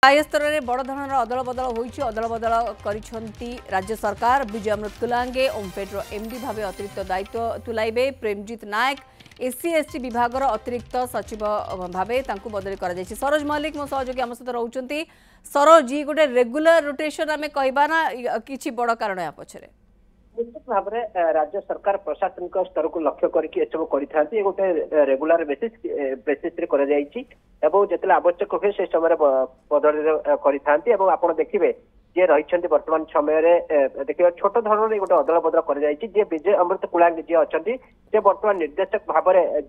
स्थायी स्तर में बड़ धरण अदल बदल होती अदल बदल कर राज्य सरकार। विजय अमृत कुलांगे ओमफेड्र एमडी भाव अतिरिक्त दायित्व तुलाइबे। प्रेमजीत नायक एससी एसटी विभाग अतिरिक्त सचिव भाव बदली कर सरोज मल्लिक मो सहयोगी आम सहित रोचे। सरोज जी गोटे रेगुलर रोटेशन आम कहबा ना कि बड़ कारण या पछरे निश्चित भाव में राज्य सरकार प्रशासनिक स्तर को लक्ष्य करके सब गोटे रेगुलर बेसिस जिते आवश्यक हुए से समय बदली कर देखिए जे रही वर्तमान समय देखिए छोट धरण गोटे अदल बदल कर विजय अमृत कुलांगी जी अच्छा जे वर्तमान निर्देशक भाव में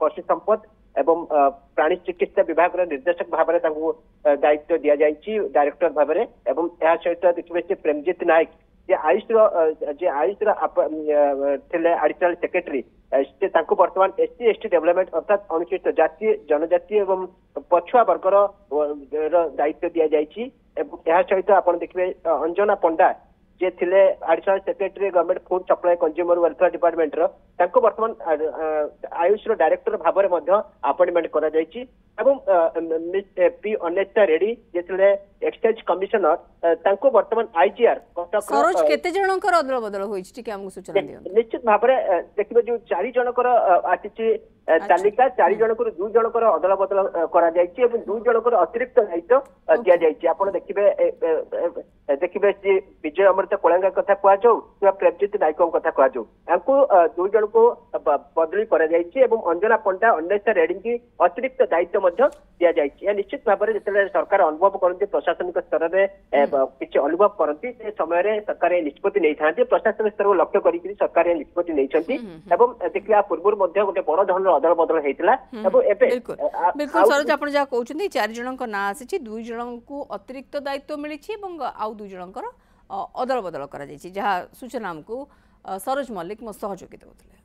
पशु संपद एवं प्राणी चिकित्सा विभाग निर्देशक भाव में दायित्व दि जाए डायरेक्टर भाव में सहित देखिए प्रेमजीत नायक जे आयुष एडिशनल सेक्रेटरी वर्तमान एससी एसटी डेवलपमेंट अर्थात अनुसूचित जाति जनजाति एवं पछुआ वर्गर दायित्व दि जाए सहित आप देखिए अंजना पंडा जे थिले additional secretary government food supply consumer welfare department वर्तमान आयुष डायरेक्टर भाव में अपॉइंटमेंट कर पी अनेता रेड्डी जे थिले एक्साइज कमिशनर वर्तमान आईजीआर सरोज केते जनकर अदल बदल होइछि कि हमहु सूचना दियो। निश्चित भाव में देखिबे जो 4 जनकर आछि तालिका 4 जनकर 2 जनकर अदल बदल करा जायछि एवं 2 जनकर अतिरिक्त दायित्व दिया जायछि। आपण देखिबे जे विजय अमृत कोलांगा कथा कुआ जाऊ या प्रेमजीत नायक कथा कुआ जाऊ हमको 2 जन को बदली करा जायछि एवं अंजना पंडा अनेता रेड्डी की अतिरिक्त दायित्व मध्य दिया जायछि। निश्चित भाव में जते सरकार अनुभव करते प्रशासनिक स्तर में किसी अनुभव करती से समय सरकार निष्पत्ति नहीं था प्रशासनिक स्तर को लक्ष्य करके सरकार निष्पत्ति नहीं देखिए पूर्व गोटे बड़ धरण अदल बदल होता। बिल्कुल सरोज आप जहाँ कहते 4 जन ना आसी 2 जन को अतिरिक्त दायित्व मिली आउ 2 जनकर अदल बदल कर सूचना आमको सरोज मल्लिक मो सहयोगी देते।